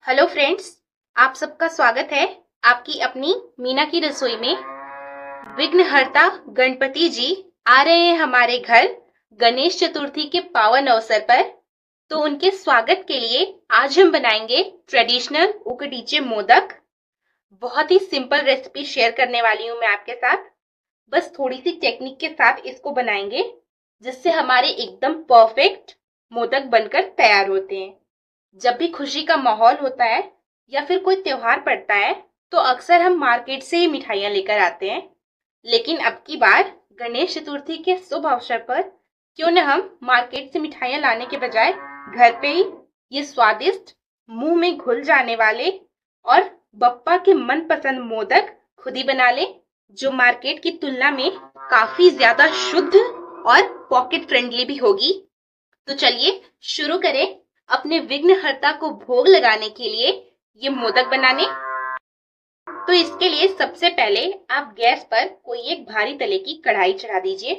Hello friends, आप सबका स्वागत है आपकी अपनी मीना की रसोई में। विघ्नहर्ता गणपति जी आ रहे हैं हमारे घर गणेश चतुर्थी के पावन अवसर पर। तो उनके स्वागत के लिए आज हम बनाएंगे ट्रेडिशनल उकडीचे मोदक। बहुत ही सिंपल रेसिपी शेयर करने वाली हूँ मैं आपके साथ। बस थोड़ी सी टेक्निक के साथ इसको बनाएंगे जिससे हमारे एकदम परफेक्ट मोदक बनकर तैयार होते हैं। जब भी खुशी का माहौल होता है या फिर कोई त्योहार पड़ता है तो अक्सर हम मार्केट से ही मिठाइयाँ लेकर आते हैं, लेकिन अब की बार गणेश चतुर्थी के शुभ अवसर पर क्यों न हम मार्केट से मिठाइयाँ लाने के बजाय घर पे ही ये स्वादिष्ट, मुंह में घुल जाने वाले और बप्पा के मनपसंद मोदक खुद ही बना लें, जो मार्केट की तुलना में काफी ज्यादा शुद्ध और पॉकेट फ्रेंडली भी होगी। तो चलिए शुरू करें अपने विघ्नहर्ता को भोग लगाने के लिए ये मोदक बनाने। तो इसके लिए सबसे पहले आप गैस पर कोई एक भारी तले की कढ़ाई चढ़ा दीजिए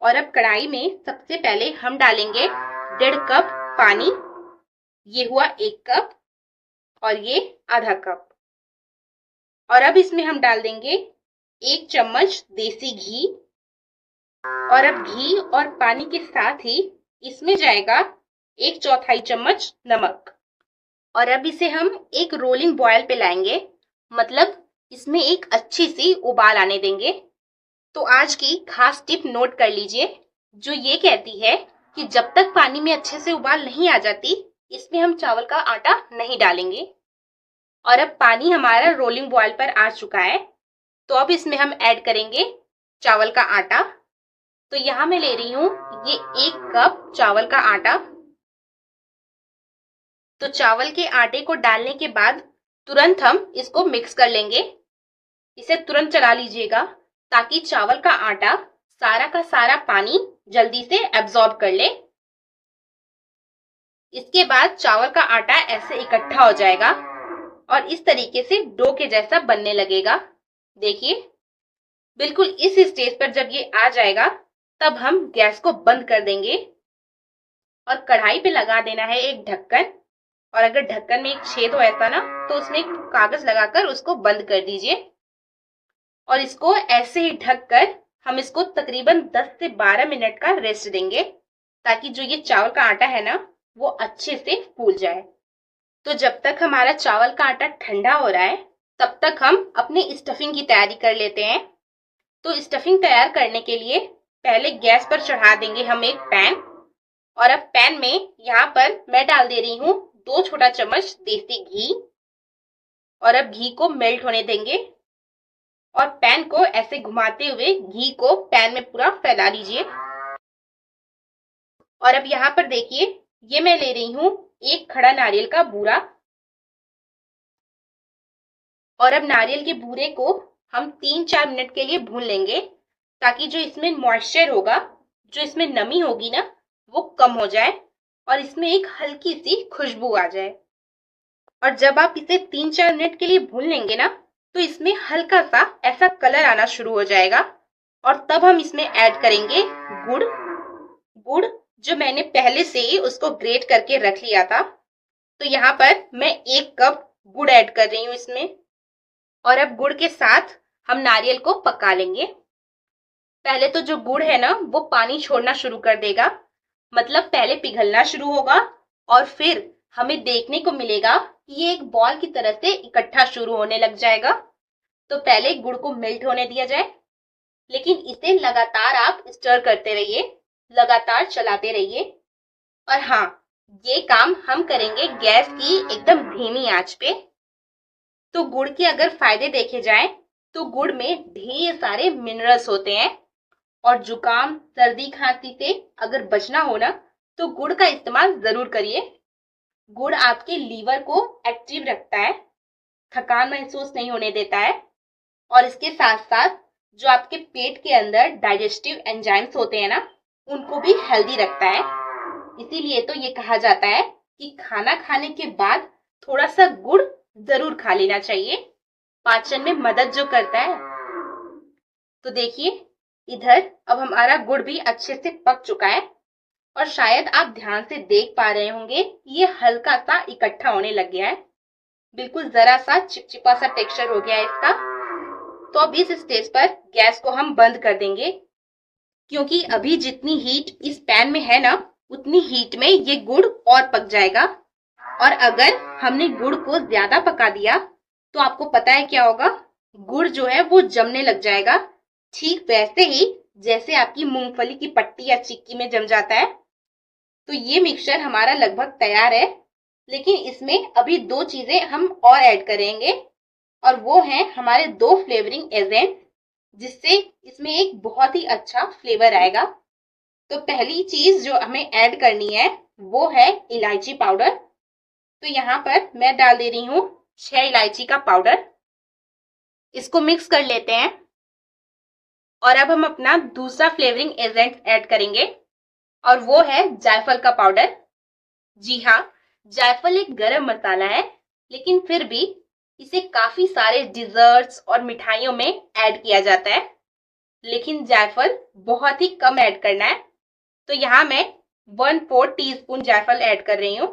और अब कढ़ाई में सबसे पहले हम डालेंगे 1.5 कप पानी। ये हुआ 1 कप और ये आधा कप। और अब इसमें हम डाल देंगे 1 चम्मच देसी घी। और अब घी और पानी के साथ ही इसमें जाएगा 1/4 चम्मच नमक। और अब इसे हम एक रोलिंग बॉयल पे लाएंगे, मतलब इसमें एक अच्छी सी उबाल आने देंगे। तो आज की खास टिप नोट कर लीजिए, जो ये कहती है कि जब तक पानी में अच्छे से उबाल नहीं आ जाती इसमें हम चावल का आटा नहीं डालेंगे। और अब पानी हमारा रोलिंग बॉयल पर आ चुका है, तो अब इसमें हम ऐड करेंगे चावल का आटा। तो यहाँ मैं ले रही हूँ ये 1 कप चावल का आटा। तो चावल के आटे को डालने के बाद तुरंत हम इसको मिक्स कर लेंगे। इसे तुरंत चला लीजिएगा ताकि चावल का आटा सारा का सारा पानी जल्दी से एब्जॉर्ब कर ले। इसके बाद चावल का आटा ऐसे इकट्ठा हो जाएगा और इस तरीके से डो के जैसा बनने लगेगा। देखिए, बिल्कुल इस स्टेज पर जब ये आ जाएगा तब हम गैस को बंद कर देंगे और कढ़ाई पे लगा देना है एक ढक्कन। और अगर ढक्कन में एक छेद हो ऐसा ना, तो उसमें एक कागज लगाकर उसको बंद कर दीजिए और इसको ऐसे ही ढक कर हम इसको तकरीबन 10 से 12 मिनट का रेस्ट देंगे, ताकि जो ये चावल का आटा है ना वो अच्छे से फूल जाए। तो जब तक हमारा चावल का आटा ठंडा हो रहा है तब तक हम अपने स्टफिंग की तैयारी कर लेते हैं। तो स्टफिंग तैयार करने के लिए पहले गैस पर चढ़ा देंगे हम एक पैन। और अब पैन में यहाँ पर मैं डाल दे रही हूँ 2 छोटा चम्मच देसी घी। और अब घी को मेल्ट होने देंगे और पैन को ऐसे घुमाते हुए घी को पैन में पूरा फैला लीजिए। और अब यहाँ पर देखिए, ये मैं ले रही हूँ एक खड़ा नारियल का बूरा। और अब नारियल के बूरे को हम 3-4 मिनट के लिए भून लेंगे, ताकि जो इसमें मॉइस्चर होगा, जो इसमें नमी होगी ना, वो कम हो जाए और इसमें एक हल्की सी खुशबू आ जाए। और जब आप इसे 3-4 मिनट के लिए भून लेंगे ना, तो इसमें हल्का सा ऐसा कलर आना शुरू हो जाएगा। और तब हम इसमें ऐड करेंगे गुड़। गुड़ जो मैंने पहले से ही उसको ग्रेट करके रख लिया था। तो यहाँ पर मैं 1 कप गुड़ ऐड कर रही हूँ इसमें। और अब गुड़ के साथ हम नारियल को पका लेंगे। पहले तो जो गुड़ है ना वो पानी छोड़ना शुरू कर देगा, मतलब पहले पिघलना शुरू होगा और फिर हमें देखने को मिलेगा कि ये एक बॉल की तरह से इकट्ठा शुरू होने लग जाएगा। तो पहले गुड़ को मेल्ट होने दिया जाए, लेकिन इसे लगातार आप स्टर करते रहिए, लगातार चलाते रहिए। और हाँ, ये काम हम करेंगे गैस की एकदम धीमी आंच पे। तो गुड़ के अगर फायदे देखे जाएं तो गुड़ में ढेर सारे मिनरल्स होते हैं और जुकाम, सर्दी, खांसी से अगर बचना हो ना तो गुड़ का इस्तेमाल जरूर करिए। गुड़ आपके लीवर को एक्टिव रखता है, थकान महसूस नहीं होने देता है और इसके साथ साथ जो आपके पेट के अंदर डाइजेस्टिव एंजाइम्स होते हैं ना, उनको भी हेल्दी रखता है। इसीलिए तो ये कहा जाता है कि खाना खाने के बाद थोड़ा सा गुड़ जरूर खा लेना चाहिए, पाचन में मदद जो करता है। तो देखिए, इधर अब हमारा गुड़ भी अच्छे से पक चुका है और शायद आप ध्यान से देख पा रहे होंगे ये हल्का सा इकट्ठा होने लग गया है, बिल्कुल जरा सा चिपचिपा सा टेक्सचर हो गया है इसका। तो अब इस स्टेज पर गैस को हम बंद कर देंगे, क्योंकि अभी जितनी हीट इस पैन में है ना, उतनी हीट में ये गुड़ और पक जाएगा। और अगर हमने गुड़ को ज्यादा पका दिया तो आपको पता है क्या होगा, गुड़ जो है वो जमने लग जाएगा, ठीक वैसे ही जैसे आपकी मूंगफली की पट्टी या चिक्की में जम जाता है। तो ये मिक्सचर हमारा लगभग तैयार है, लेकिन इसमें अभी दो चीजें हम और ऐड करेंगे, और वो हैं हमारे 2 फ्लेवरिंग एजेंट, जिससे इसमें एक बहुत ही अच्छा फ्लेवर आएगा। तो पहली चीज जो हमें ऐड करनी है वो है इलायची पाउडर। तो यहाँ पर मैं डाल दे रही हूँ 6 इलायची का पाउडर। इसको मिक्स कर लेते हैं। और अब हम अपना दूसरा फ्लेवरिंग एजेंट ऐड करेंगे, और वो है जायफल का पाउडर। जी हाँ, जायफल एक गरम मसाला है, लेकिन फिर भी इसे काफी सारे डिजर्ट्स और मिठाइयों में ऐड किया जाता है, लेकिन जायफल बहुत ही कम ऐड करना है। तो यहाँ मैं 1/4 टीस्पून जायफल ऐड कर रही हूँ।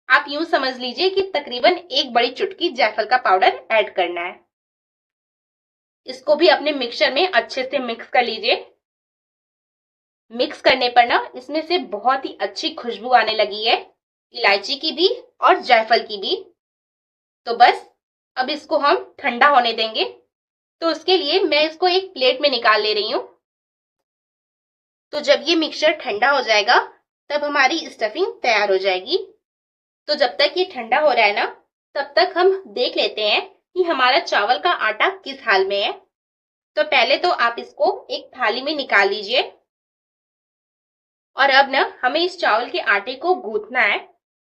आप यूं समझ लीजिए कि तकरीबन 1 बड़ी चुटकी जायफल का पाउडर ऐड करना है। इसको भी अपने मिक्सचर में अच्छे से मिक्स कर लीजिए। मिक्स करने पर ना इसमें से बहुत ही अच्छी खुशबू आने लगी है, इलायची की भी और जायफल की भी। तो बस अब इसको हम ठंडा होने देंगे। तो उसके लिए मैं इसको एक प्लेट में निकाल ले रही हूँ। तो जब ये मिक्सचर ठंडा हो जाएगा तब हमारी स्टफिंग तैयार हो जाएगी। तो जब तक ये ठंडा हो रहा है ना, तब तक हम देख लेते हैं कि हमारा चावल का आटा किस हाल में है। तो पहले तो आप इसको एक थाली में निकाल लीजिए, और अब ना हमें इस चावल के आटे को गूंथना है।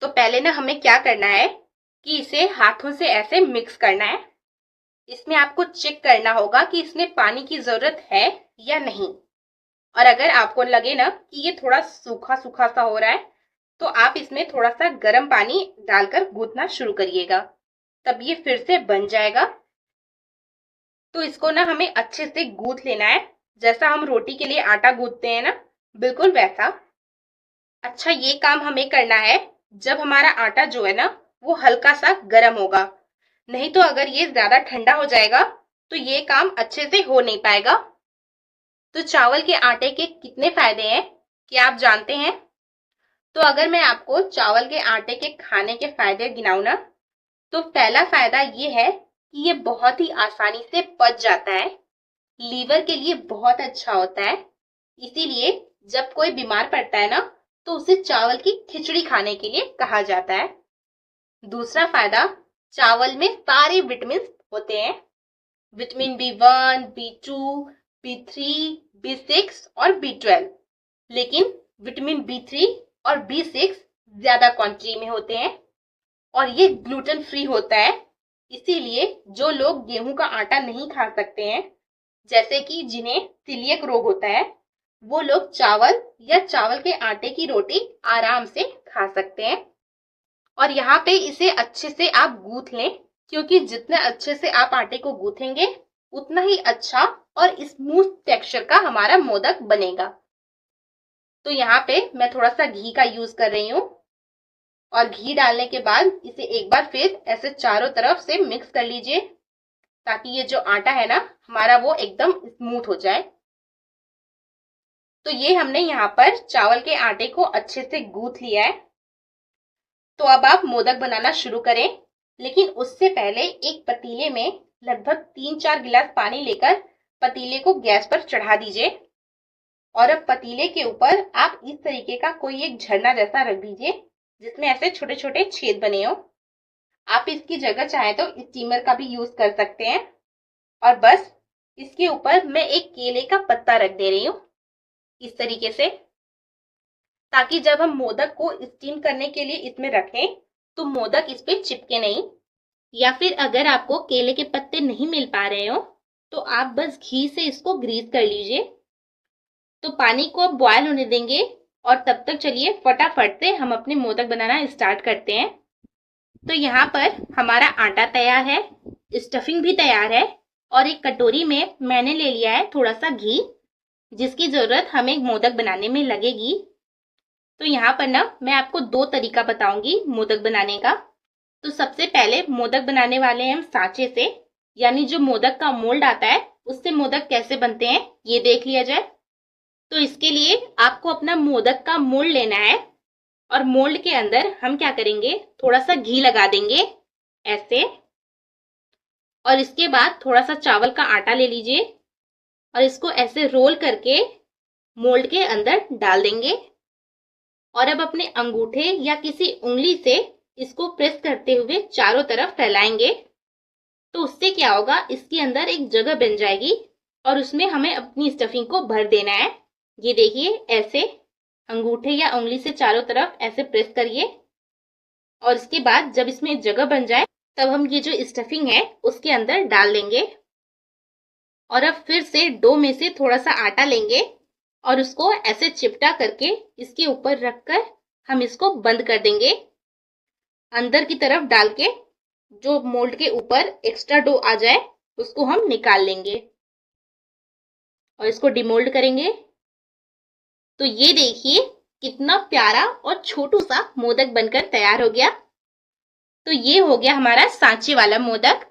तो पहले ना हमें क्या करना है कि इसे हाथों से ऐसे मिक्स करना है। इसमें आपको चेक करना होगा कि इसमें पानी की जरूरत है या नहीं। और अगर आपको लगे ना कि ये थोड़ा सूखा सूखा सा हो रहा है, तो आप इसमें थोड़ा सा गर्म पानी डालकर गूंथना शुरू करिएगा, तब ये फिर से बन जाएगा। तो इसको ना हमें अच्छे से गूंथ लेना है, जैसा हम रोटी के लिए आटा गूंथते हैं ना, बिल्कुल वैसा। अच्छा, ये काम हमें करना है जब हमारा आटा जो है ना वो हल्का सा गर्म होगा, नहीं तो अगर ये ज्यादा ठंडा हो जाएगा तो ये काम अच्छे से हो नहीं पाएगा। तो चावल के आटे के कितने फायदे हैं क्या आप जानते हैं? तो अगर मैं आपको चावल के आटे के खाने के फायदे गिनाऊं ना, तो पहला फायदा ये है कि ये बहुत ही आसानी से पच जाता है, लीवर के लिए बहुत अच्छा होता है। इसीलिए जब कोई बीमार पड़ता है ना, तो उसे चावल की खिचड़ी खाने के लिए कहा जाता है। दूसरा फायदा, चावल में सारे विटामिन होते हैं, vitamin B1, B2, B3, B6 और B12। लेकिन विटामिन B3 और B6 ज्यादा क्वांटिटी में होते हैं, और ये ग्लूटेन फ्री होता है। इसीलिए जो लोग गेहूं का आटा नहीं खा सकते हैं, जैसे कि जिन्हें सीलिएक रोग होता है, वो लोग चावल या चावल के आटे की रोटी आराम से खा सकते हैं। और यहाँ पे इसे अच्छे से आप गूंथ लें, क्योंकि जितने अच्छे से आप आटे को गूंथेंगे उतना ही अच्छा और स्मूथ टेक्सचर का हमारा मोदक बनेगा। तो यहाँ पे मैं थोड़ा सा घी का यूज कर रही हूँ, और घी डालने के बाद इसे एक बार फिर ऐसे चारों तरफ से मिक्स कर लीजिए, ताकि ये जो आटा है ना हमारा वो एकदम स्मूथ हो जाए। तो ये हमने यहाँ पर चावल के आटे को अच्छे से गूंथ लिया है। तो अब आप मोदक बनाना शुरू करें, लेकिन उससे पहले एक पतीले में लगभग 3-4 गिलास पानी लेकर पतीले को गैस पर चढ़ा दीजिए। और अब पतीले के ऊपर आप इस तरीके का कोई एक झरना जैसा रख दीजिए, जिसमें ऐसे छोटे छोटे छेद बने हो। आप इसकी जगह चाहे तो स्टीमर का भी यूज कर सकते हैं। और बस इसके ऊपर मैं एक केले का पत्ता रख दे रही हूँ इस तरीके से, ताकि जब हम मोदक को स्टीम करने के लिए इसमें रखें तो मोदक इस पे चिपके नहीं। या फिर अगर आपको केले के पत्ते नहीं मिल पा रहे हो, तो आप बस घी से इसको ग्रीस कर लीजिए। तो पानी को अब बॉयल होने देंगे, और तब तक चलिए फटाफट से हम अपने मोदक बनाना स्टार्ट करते हैं। तो यहाँ पर हमारा आटा तैयार है, स्टफिंग भी तैयार है, और एक कटोरी में मैंने ले लिया है थोड़ा सा घी, जिसकी जरूरत हमें मोदक बनाने में लगेगी। तो यहाँ पर ना मैं आपको 2 तरीका बताऊंगी मोदक बनाने का। तो सबसे पहले मोदक बनाने वाले हैं हम सांचे से, यानी जो मोदक का मोल्ड आता है उससे मोदक कैसे बनते हैं ये देख लिया जाए। तो इसके लिए आपको अपना मोदक का मोल्ड लेना है और मोल्ड के अंदर हम क्या करेंगे, थोड़ा सा घी लगा देंगे ऐसे, और इसके बाद थोड़ा सा चावल का आटा ले लीजिए और इसको ऐसे रोल करके मोल्ड के अंदर डाल देंगे। और अब अपने अंगूठे या किसी उंगली से इसको प्रेस करते हुए चारों तरफ फैलाएंगे। तो उससे क्या होगा, इसके अंदर एक जगह बन जाएगी और उसमें हमें अपनी स्टफिंग को भर देना है। ये देखिए, ऐसे अंगूठे या उंगली से चारों तरफ ऐसे प्रेस करिए और इसके बाद जब इसमें जगह बन जाए तब हम ये जो स्टफिंग है उसके अंदर डाल देंगे। और अब फिर से डो में से थोड़ा सा आटा लेंगे और उसको ऐसे चिपटा करके इसके ऊपर रखकर हम इसको बंद कर देंगे। अंदर की तरफ डाल के जो मोल्ड के ऊपर एक्स्ट्रा डो आ जाए उसको हम निकाल लेंगे और इसको डिमोल्ड करेंगे। तो ये देखिए कितना प्यारा और छोटू सा मोदक बनकर तैयार हो गया। तो ये हो गया हमारा सांचे वाला मोदक।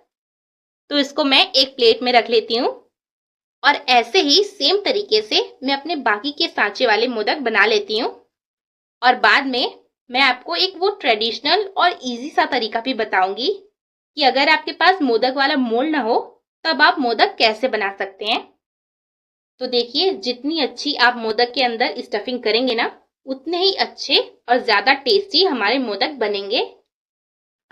तो इसको मैं एक प्लेट में रख लेती हूँ और ऐसे ही सेम तरीके से मैं अपने बाकी के सांचे वाले मोदक बना लेती हूँ। और बाद में मैं आपको एक वो ट्रेडिशनल और इजी सा तरीका भी बताऊंगी कि अगर आपके पास मोदक वाला मोल्ड ना हो तब आप मोदक कैसे बना सकते हैं। तो देखिए, जितनी अच्छी आप मोदक के अंदर स्टफिंग करेंगे ना उतने ही अच्छे और ज्यादा टेस्टी हमारे मोदक बनेंगे।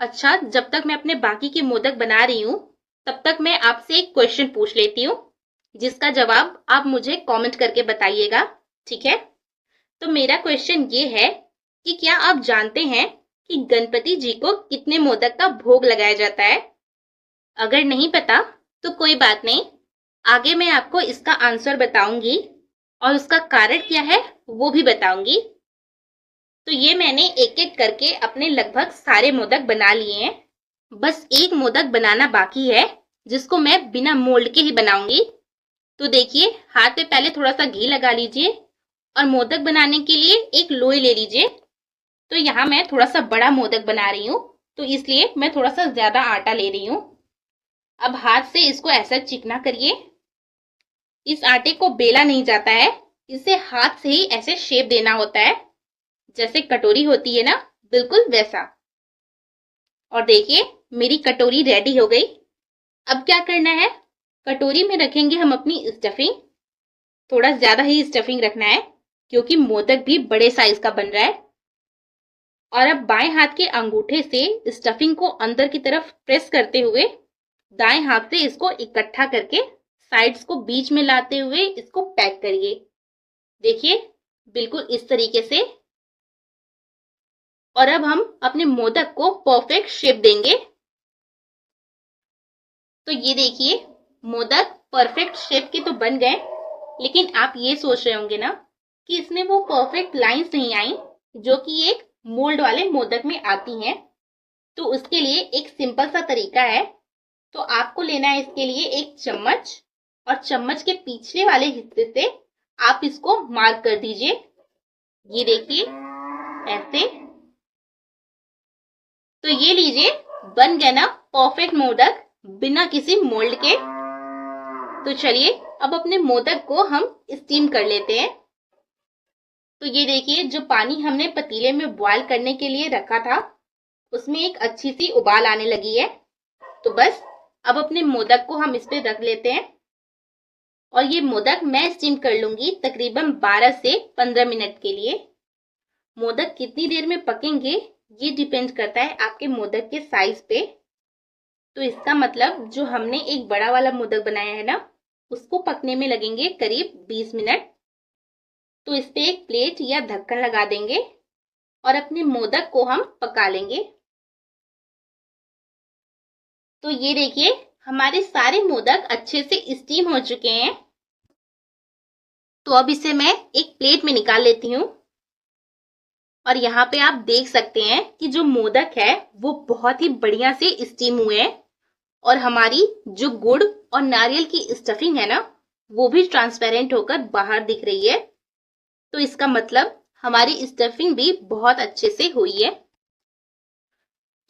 अच्छा, जब तक मैं अपने बाकी के मोदक बना रही हूँ तब तक मैं आपसे एक क्वेश्चन पूछ लेती हूँ जिसका जवाब आप मुझे कमेंट करके बताइएगा, ठीक है। तो मेरा क्वेश्चन ये है कि क्या आप जानते हैं कि गणपति जी को कितने मोदक का भोग लगाया जाता है? अगर नहीं पता तो कोई बात नहीं, आगे मैं आपको इसका आंसर बताऊंगी और उसका कारण क्या है वो भी बताऊंगी। तो ये मैंने एक एक करके अपने लगभग सारे मोदक बना लिए हैं। बस एक मोदक बनाना बाकी है जिसको मैं बिना मोल्ड के ही बनाऊंगी। तो देखिए, हाथ पे पहले थोड़ा सा घी लगा लीजिए और मोदक बनाने के लिए एक लोई ले लीजिए। तो यहाँ मैं थोड़ा सा बड़ा मोदक बना रही हूँ तो इसलिए मैं थोड़ा सा ज्यादा आटा ले रही हूँ। अब हाथ से इसको ऐसा चिकना करिए। इस आटे को बेला नहीं जाता है, इसे हाथ से ही ऐसे शेप देना होता है, जैसे कटोरी होती है ना, बिल्कुल वैसा। और देखिए मेरी कटोरी रेडी हो गई। अब क्या करना है, कटोरी में रखेंगे हम अपनी स्टफिंग। थोड़ा ज्यादा ही स्टफिंग रखना है क्योंकि मोदक भी बड़े साइज का बन रहा है। और अब बाएं हाथ के अंगूठे से स्टफिंग को अंदर की तरफ प्रेस करते हुए दाएं हाथ से इसको इकट्ठा करके साइड्स को बीच में लाते हुए इसको पैक करिए। देखिए, बिल्कुल इस तरीके से। और अब हम अपने मोदक को परफेक्ट शेप देंगे। तो ये देखिए, मोदक परफेक्ट शेप के तो बन गए, लेकिन आप ये सोच रहे होंगे ना कि इसमें वो परफेक्ट लाइंस नहीं आई जो कि एक मोल्ड वाले मोदक में आती हैं। तो उसके लिए एक सिंपल सा तरीका है। तो आपको लेना है इसके लिए एक चम्मच और चम्मच के पिछले वाले हिस्से से आप इसको मार्क कर दीजिए। ये देखिए ऐसे। तो ये लीजिए, बन गया ना परफेक्ट मोदक बिना किसी मोल्ड के। तो चलिए अब अपने मोदक को हम स्टीम कर लेते हैं। तो ये देखिए, जो पानी हमने पतीले में बॉईल करने के लिए रखा था उसमें एक अच्छी सी उबाल आने लगी है। तो बस अब अपने मोदक को हम इस पे रख लेते हैं और ये मोदक मैं स्टीम कर लूंगी तकरीबन 12 से 15 मिनट के लिए। मोदक कितनी देर में पकेंगे ये डिपेंड करता है आपके मोदक के साइज पे। तो इसका मतलब जो हमने एक बड़ा वाला मोदक बनाया है ना उसको पकने में लगेंगे करीब 20 मिनट। तो इस पे एक प्लेट या ढक्कन लगा देंगे और अपने मोदक को हम पका लेंगे। तो ये देखिए, हमारे सारे मोदक अच्छे से स्टीम हो चुके हैं। तो अब इसे मैं एक प्लेट में निकाल लेती हूँ। और यहाँ पे आप देख सकते हैं कि जो मोदक है वो बहुत ही बढ़िया से स्टीम हुए हैं और हमारी जो गुड़ और नारियल की स्टफिंग है ना वो भी ट्रांसपेरेंट होकर बाहर दिख रही है। तो इसका मतलब हमारी स्टफिंग भी बहुत अच्छे से हुई है।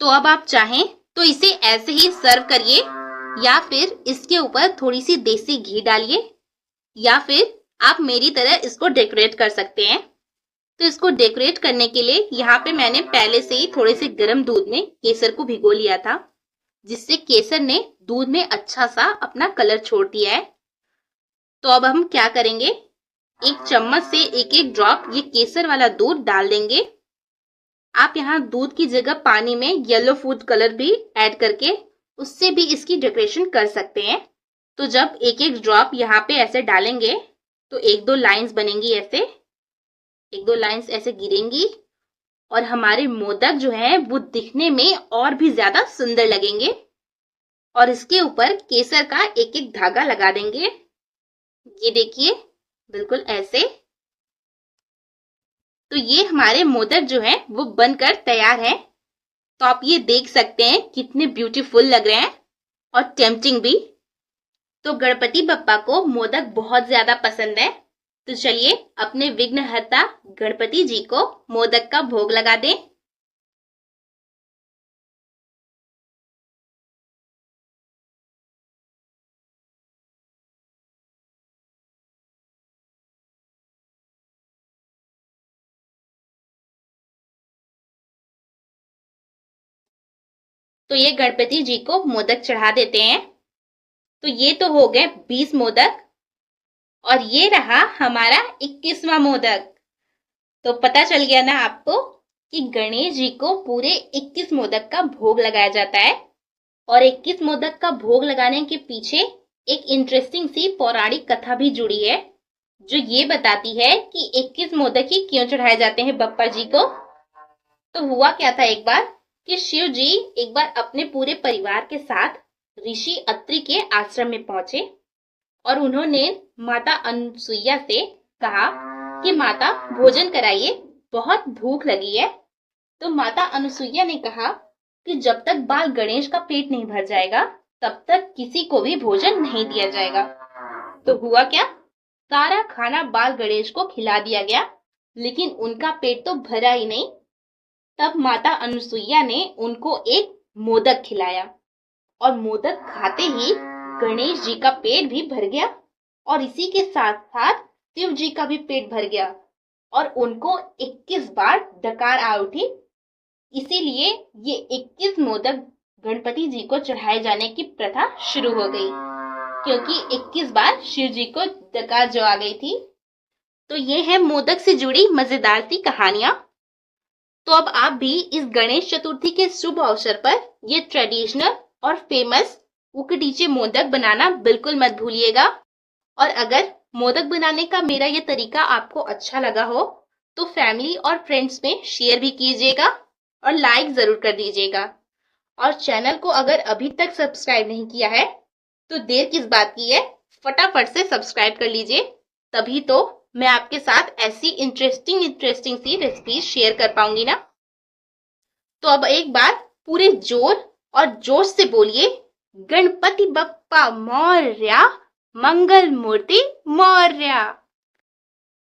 तो अब आप चाहें तो इसे ऐसे ही सर्व करिए, या फिर इसके ऊपर थोड़ी सी देसी घी डालिए, या फिर आप मेरी तरह इसको डेकोरेट कर सकते हैं। तो इसको डेकोरेट करने के लिए यहाँ पे मैंने पहले से ही थोड़े से गर्म दूध में केसर को भिगो लिया था, जिससे केसर ने दूध में अच्छा सा अपना कलर छोड़ दिया है। तो अब हम क्या करेंगे, एक चम्मच से एक एक ड्रॉप ये केसर वाला दूध डाल देंगे। आप यहाँ दूध की जगह पानी में येलो फूड कलर भी ऐड करके उससे भी इसकी डेकोरेशन कर सकते हैं। तो जब एक एक ड्रॉप यहाँ पे ऐसे डालेंगे तो एक दो लाइंस बनेंगी, ऐसे एक दो लाइंस ऐसे गिरेंगी और हमारे मोदक जो है वो दिखने में और भी ज्यादा सुंदर लगेंगे। और इसके ऊपर केसर का एक एक धागा लगा देंगे, ये देखिए बिल्कुल ऐसे। तो ये हमारे मोदक जो है वो बनकर तैयार है। तो आप ये देख सकते हैं कितने ब्यूटीफुल लग रहे हैं और टेम्पटिंग भी। तो गणपति बप्पा को मोदक बहुत ज्यादा पसंद है। तो चलिए अपने विघ्नहर्ता गणपति जी को मोदक का भोग लगा दें। तो ये गणपति जी को मोदक चढ़ा देते हैं। तो ये तो हो गए 20 मोदक और ये रहा हमारा 21वां मोदक। तो पता चल गया ना आपको कि गणेश जी को पूरे 21 मोदक का भोग लगाया जाता है। और 21 मोदक का भोग लगाने के पीछे एक इंटरेस्टिंग सी पौराणिक कथा भी जुड़ी है, जो ये बताती है कि 21 मोदक ही क्यों चढ़ाए जाते हैं बप्पा जी को। तो हुआ क्या था एक बार कि शिव जी एक बार अपने पूरे परिवार के साथ ऋषि अत्रि के आश्रम में पहुंचे और उन्होंने माता अनुसुईया से कहा कि माता भोजन कराइए, बहुत भूख लगी है। तो माता अनुसुईया ने कहा कि जब तक बाल गणेश का पेट नहीं भर जाएगा तब तक किसी को भी भोजन नहीं दिया जाएगा। तो हुआ क्या, सारा खाना बाल गणेश को खिला दिया गया, लेकिन उनका पेट तो भरा ही नहीं। तब माता अनुसुईया ने उनको एक मोदक खिलाया और मोदक खाते ही गणेश जी का पेट भी भर गया और इसी के साथ साथ शिव जी का भी पेट भर गया और उनको 21 बार डकार आ उठी। इसीलिए ये 21 मोदक गणपति जी को चढ़ाए जाने की प्रथा शुरू हो गई, क्योंकि 21 बार शिव जी को डकार जो आ गई थी। तो ये है मोदक से जुड़ी मजेदार सी कहानियां। तो अब आप भी इस गणेश चतुर्थी के शुभ अवसर पर ये ट्रेडिशनल और फेमस उकडीचे मोदक बनाना बिल्कुल मत भूलिएगा। और अगर मोदक बनाने का मेरा ये तरीका आपको अच्छा लगा हो तो फैमिली और फ्रेंड्स में शेयर भी कीजिएगा और लाइक जरूर कर दीजिएगा। और चैनल को अगर अभी तक सब्सक्राइब नहीं किया है तो देर किस बात की है, फटाफट से सब्सक्राइब कर लीजिए, तभी तो मैं आपके साथ ऐसी इंटरेस्टिंग सी रेसिपी शेयर कर पाऊंगी ना। तो अब एक बार पूरे जोर और जोश से बोलिए, गणपति बप्पा मौर्या, मंगल मूर्ति मौर्या।